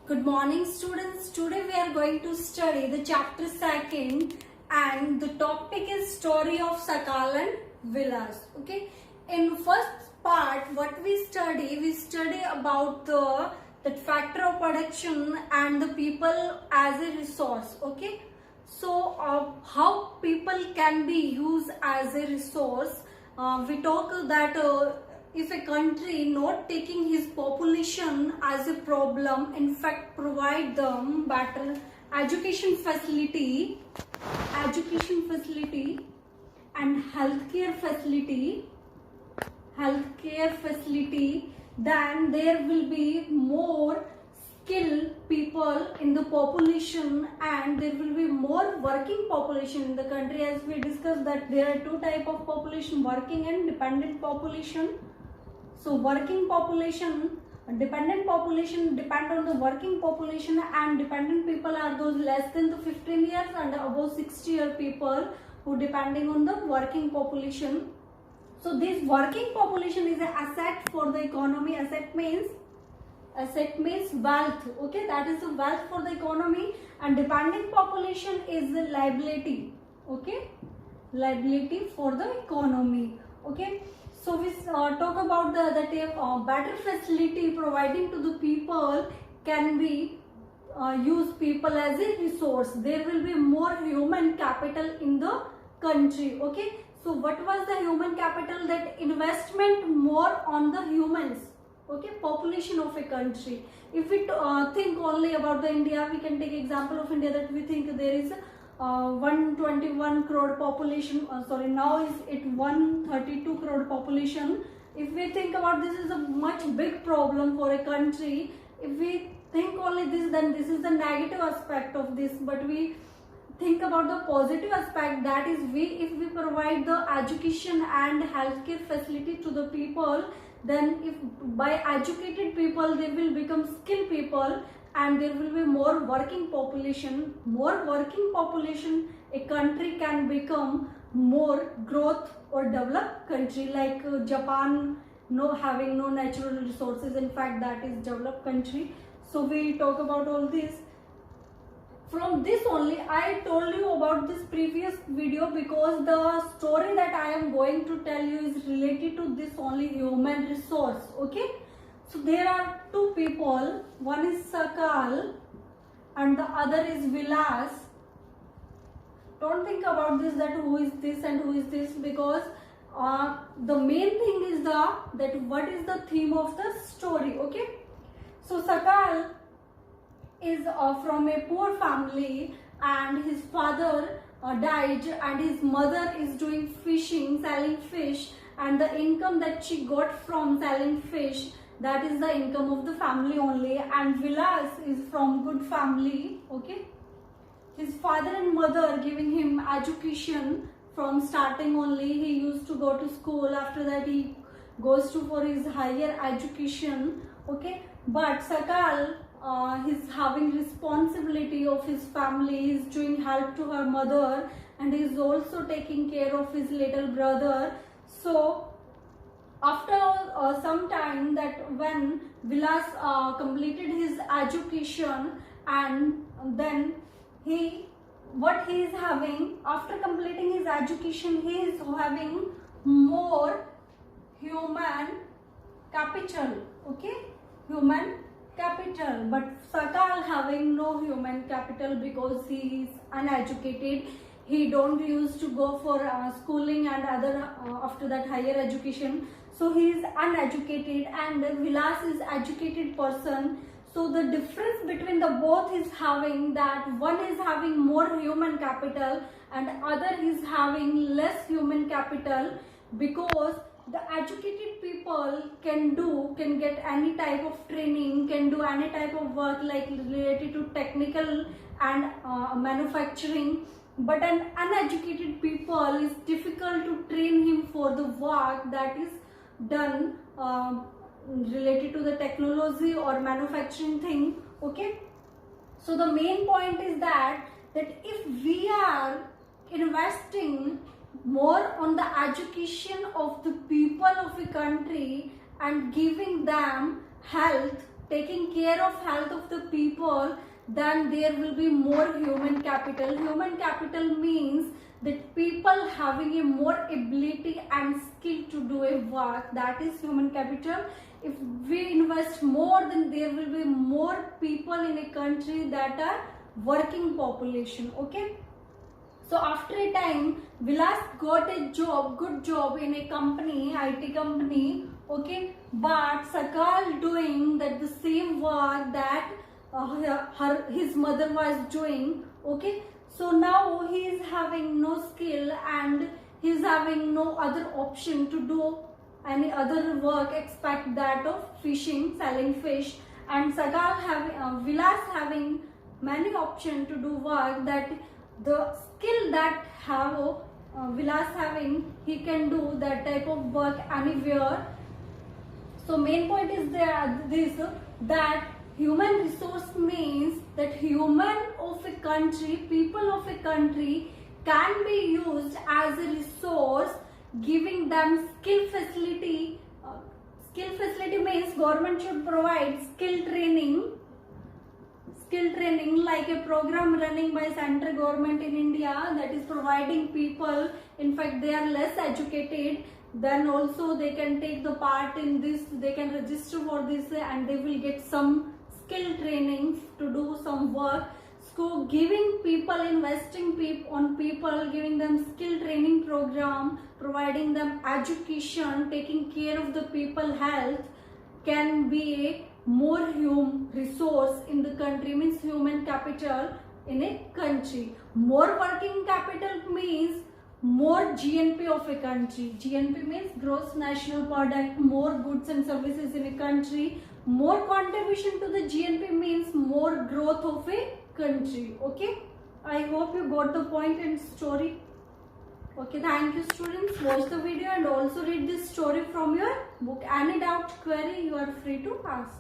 Good morning students. Today we are going to study the chapter 2nd and the topic is story of Sakal and Vilas. Okay. In first part what we study about the factor of production and the people as a resource. Okay. So how people can be used as a resource. We talk that if a country not taking his population as a problem, in fact provide them better education facility and healthcare facility, then there will be more skilled people in the population and there will be more working population in the country. As we discussed that there are two type of population, working and dependent population. So working population, dependent population depend on the working population, and dependent people are those less than the 15 years and above 60-year people who depending on the working population. So this working population is an asset for the economy. Asset means wealth. Okay, that is the wealth for the economy, and dependent population is the liability. Okay, liability for the economy. Okay. So we talk about the better facility providing to the people can be use people as a resource. There will be more human capital in the country. Okay. So what was the human capital? That investment more on the humans. Okay, population of a country. If we think only about the India, we can take example of India, that we think there is 121 crore population, now is it 132 crore population. If we think about this is a much big problem for a country. If we think only this, then this is the negative aspect of this, but we think about the positive aspect, that is if we provide the education and healthcare facility to the people, then if by educated people they will become skilled people and there will be more working population. More working population, a country can become more growth or developed country, like Japan having no natural resources, in fact that is developed country. So we talk about all this. From this only I told you about this previous video, because the story that I am going to tell you is related to this only human resource. Okay. So there are two people, one is Sakal and the other is Vilas. Don't think about this, that who is this and who is this, because the main thing is that what is the theme of the story. Okay. So Sakal is from a poor family and his father died and his mother is doing fishing, selling fish, and the income that she got from selling fish, that is the income of the family only. And Vilas is from good family. Okay, his father and mother giving him education from starting only. He used to go to school, after that he goes to for his higher education. Okay, but Sakal he's having responsibility of his family, he's doing help to her mother, and he's also taking care of his little brother. So after some time, that when Vilas completed his education, and then what he is having after completing his education, he is having more human capital. Okay, human capital, but Sakal having no human capital because he is uneducated. He don't used to go for schooling and other after that higher education. So he is uneducated and Vilas is educated person. So the difference between the both is having that one is having more human capital and other is having less human capital, because the educated people can get any type of training, can do any type of work like related to technical and manufacturing, but an uneducated people is difficult to train him for the work that is done related to the technology or manufacturing thing. Okay, so the main point is that if we are investing more on the education of the people of a country and giving them health, taking care of health of the people then there will be more human capital. Human capital means that people having a more ability and skill to do a work, that is human capital. If we invest more, then there will be more people in a country that are working population. Okay, so after a time, Vilas got a job, good job in a company, IT company. Okay, but Sakal doing that the same work that his mother was doing. Okay, so now he is having no skill and he is having no other option to do any other work except that of fishing, selling fish. And Sakal having Vilas having many options to do work, that the skill that Vilas having, he can do that type of work anywhere. So main point is that human resource means that human of a country, people of a country can be used as a resource, giving them skill facility. Skill facility means government should provide skill training like a program running by central government in India, that is providing people, in fact they are less educated, then also they can take the part in this, they can register for this and they will get some skill training to do some work. So giving people, investing on people, giving them skill training program, providing them education, taking care of the people health can be a more human resource in the country, means human capital in a country. More working capital means more GNP of a country. GNP means gross national product. More goods and services in a country. More contribution to the GNP means more growth of a country. Okay, I hope you got the point and story. Okay, thank you students. Watch the video and also read this story from your book. Any doubt, query, you are free to ask.